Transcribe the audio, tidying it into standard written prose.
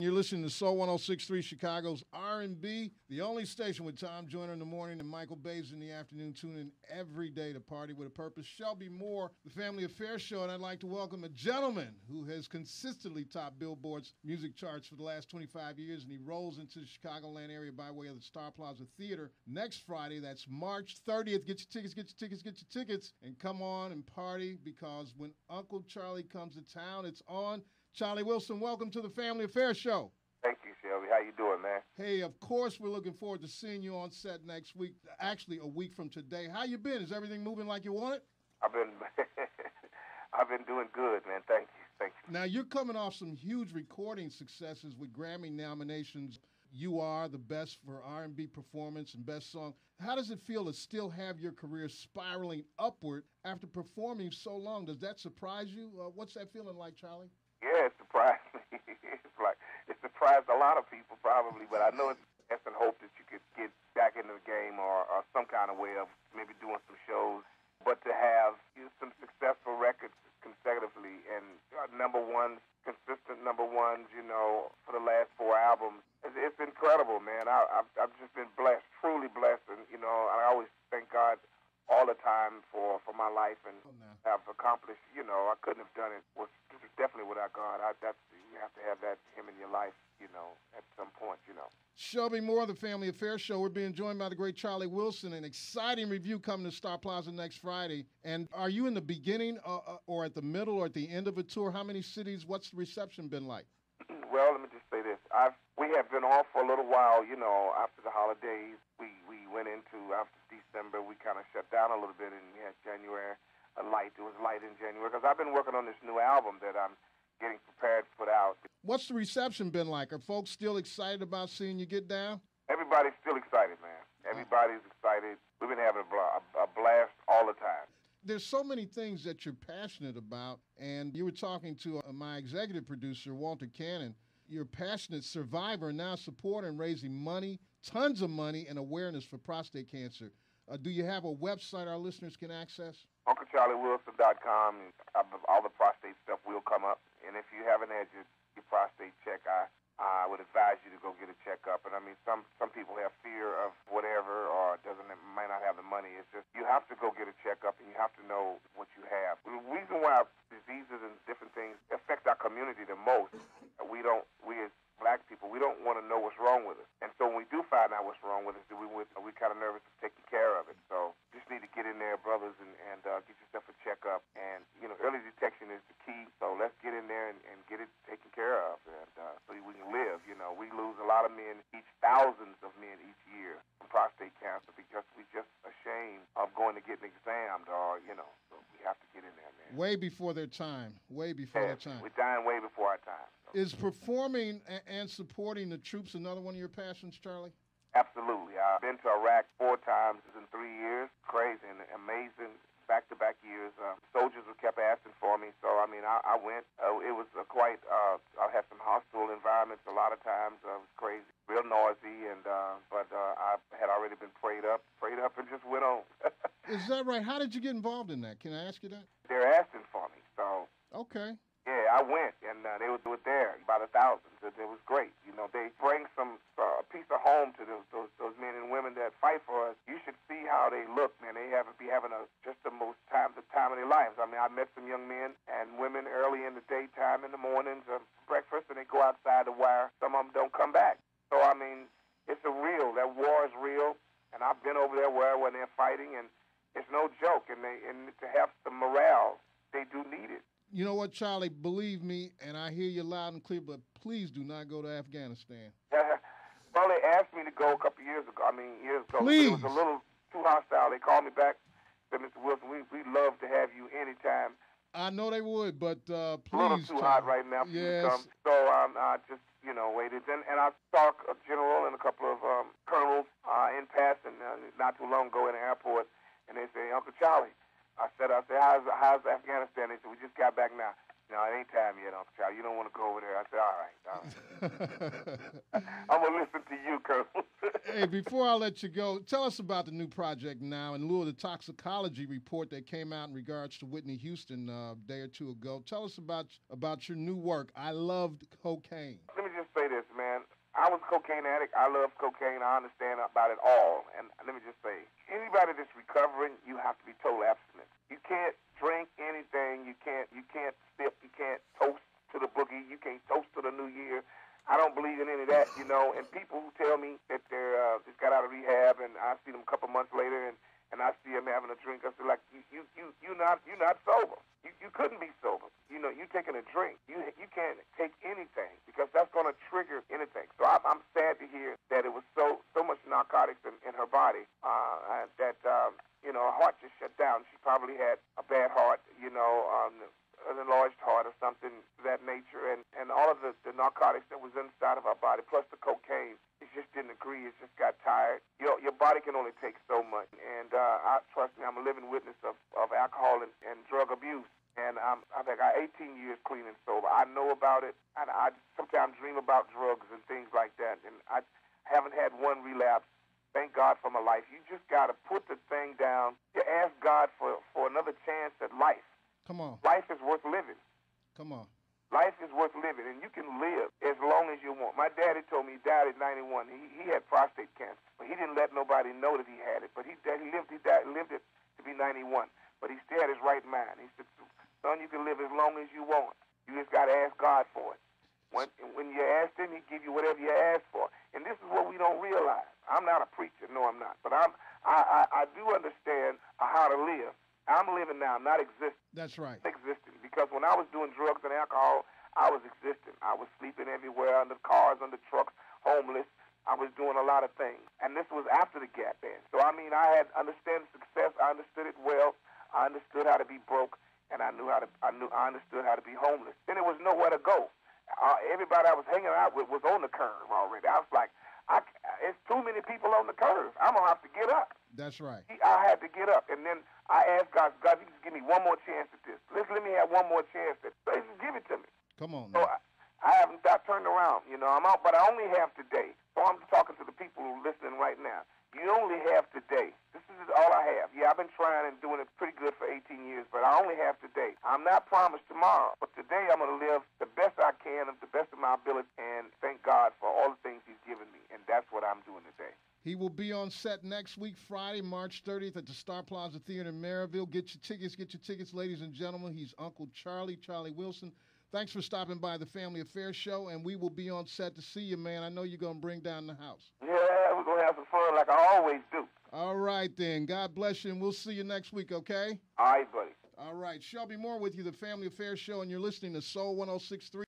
You're listening to Soul 106.3, Chicago's R&B, the only station with Tom Joyner in the morning and Michael Bays in the afternoon. Tune in every day to party with a purpose. Shelby Moore, the Family Affairs Show, and I'd like to welcome a gentleman who has consistently topped Billboard's music charts for the last 25 years, and he rolls into the Chicagoland area by way of the Star Plaza Theater next Friday. That's March 30th. Get your tickets, and come on and party, because when Uncle Charlie comes to town, it's on. Charlie Wilson, welcome to the Family Affairs Show. Thank you, Shelby. How you doing, man? Hey, of course, we're looking forward to seeing you on set next week, actually a week from today. How you been? Is everything moving like you want it? I've been doing good, man. Thank you. Now, you're coming off some huge recording successes with Grammy nominations. You are the best for R&B performance and best song. How does it feel to still have your career spiraling upward after performing so long? Does that surprise you? What's that feeling like, Charlie? Yeah, it surprised me. It surprised a lot of people probably, but I know it's an hope that you could get back into the game or some kind of way of maybe doing some shows. But to have some successful records consecutively and consistent number ones, for the last 4 albums, it's incredible, man. I've just been blessed, truly blessed, and I always thank God all the time for my life, and I've accomplished. I couldn't have done it. This is definitely without God. You have to have Him in your life, at some point, Shelby Moore, the Family Affairs Show. We're being joined by the great Charlie Wilson. An exciting review coming to Star Plaza next Friday. And are you in the beginning or at the middle or at the end of a tour? How many cities? What's the reception been like? Well, let me just say this. We have been off for a little while, after the holidays. We went into, after December, we kind of shut down a little bit, and we had January light. It was light in January, because I've been working on this new album that I'm getting prepared to put out. What's the reception been like? Are folks still excited about seeing you get down? Everybody's still excited, man. Everybody's excited. We've been having a blast all the time. There's so many things that you're passionate about, and you were talking to my executive producer, Walter Cannon. You're a passionate survivor, now supporter and raising money, tons of money, and awareness for prostate cancer. Do you have a website our listeners can access? UncleCharlieWilson.com. All the prostate stuff will come up. And if you haven't had your prostate check, I would advise you to go get a checkup. And I mean, some people have fear of whatever, or might not have the money. It's just you have to go get a checkup, and you have to know what you have. The reason why diseases and different things affect our community the most, we as black people, we don't want to know what's wrong with us. And so when we do find out what's wrong with us, we're kind of nervous of taking care of it. So you just need to get in there, brothers, and get yourself a checkup. And, early detection is the key. So let's get in there and get it taken care of, and so we can live. We lose a lot of men, thousands of men each year from prostate cancer because we're just ashamed of going to get an exam, or, so we have to get in there, man. Way before their time. Way before their time. We're dying way before our time. So. Is performing and supporting the troops another one of your passions, Charlie? Absolutely. I've been to Iraq 4 times in 3 years. Crazy and amazing. Back-to-back years. Soldiers were kept asking for me, so I went. It was quite. I had some hostile environments a lot of times. It was crazy, real noisy, but I had already been prayed up, and just went on. Is that right? How did you get involved in that? Can I ask you that? They're asking for me, so. Okay. Yeah, I went, and they were there by the thousands. It was great. They bring a piece of home to those men and women that fight for us. You should see how they look, man. They be having just the time of their lives. I met some young men and women early in the daytime, in the mornings, breakfast, and they go outside the wire. Some of them don't come back. So it's that war is real, and I've been over there when they're fighting, and it's no joke. And to have the morale, they do need it. You know what, Charlie? Believe me, and I hear you loud and clear, but please do not go to Afghanistan. Well, they asked me to go a couple years ago. Please. It was a little too hostile. They called me back, said, Mr. Wilson, we'd love to have you anytime. I know they would, but please. A little too hot right now for you to come. So I just, waited. And I saw a general and a couple of colonels in passing not too long ago in the airport, and they say, Uncle Charlie. I said, how's Afghanistan? They said, we just got back now. No, it ain't time yet, Uncle Charlie. You don't want to go over there. I said, all right. I'm going to listen to you, Colonel. Hey, before I let you go, tell us about the new project now in lieu of the toxicology report that came out in regards to Whitney Houston a day or two ago. Tell us about your new work, I Loved Cocaine. Let me me just say this, man. I was a cocaine addict. I love cocaine. I understand about it all. And let me just say, anybody that's recovering, you have to be total abstinent. You can't drink anything. You can't sip. You can't toast to the boogie. You can't toast to the new year. I don't believe in any of that, you know. And people who tell me that they're just got out of rehab, and I see them a couple months later, and I see them having a drink, I say, like, you're not sober. You couldn't be sober. You know, you taking a drink. You can't take anything because that's going to trigger anything. So I'm sad to hear that it was so much narcotics in her body that you know, her heart just shut down. She probably had a bad heart, you know, an enlarged heart or something of that nature, and all of the narcotics that was inside of our body, plus the cocaine, it just didn't agree. It just got tired. Your body can only take so much, and trust me, I'm a living witness of alcohol and drug abuse, and I've got 18 years clean and sober. I know about it, and I sometimes dream about drugs and things like that, and I haven't had one relapse. Thank God for my life. You just got to put the thing down. You ask God for another chance at life. Come on. Life is worth living. Come on. Life is worth living, and you can live as long as you want. My daddy told me he died at 91. He had prostate cancer, but he didn't let nobody know that he had it. But he lived it to be 91. But he still had his right mind. He said, son, you can live as long as you want. You just got to ask God for it. When you ask him, he give you whatever you ask for. And this is what we don't realize. I'm not a preacher. No, I'm not. But I do understand how to live. I'm living now, not existing. That's right. Existing. Because when I was doing drugs and alcohol, I was existing. I was sleeping everywhere, under cars, under trucks, homeless. I was doing a lot of things. And this was after the Gap Band. So, I mean, I had understand success. I understood it well. I understood how to be broke, and I understood how to be homeless. Then there was nowhere to go. Everybody I was hanging out with was on the curve already. I was like, it's too many people on the curve. I'm going to have to get up. That's right. I had to get up. And then I asked God, you just give me one more chance at this. Let me have one more chance at this. Just give it to me. Come on, so man. I haven't turned around. You know, I'm out, but I only have today. So I'm talking to the people who are listening right now. You only have today. This is all I have. Yeah, I've been trying and doing it pretty good for 18 years, but I only have today. I'm not promised tomorrow, but today I'm going to live the best I can of the best of my ability, and thank God for all the things he's given me, and that's what I'm doing today. He will be on set next week, Friday, March 30th at the Star Plaza Theater in Maryville. Get your tickets, ladies and gentlemen. He's Uncle Charlie Wilson. Thanks for stopping by the Family Affairs Show, and we will be on set to see you, man. I know you're going to bring down the house. Yeah, we're going to have some fun like I always do. All right, then. God bless you, and we'll see you next week, okay? All right, buddy. All right. Shelby Moore with you, the Family Affairs Show, and you're listening to Soul 106.3.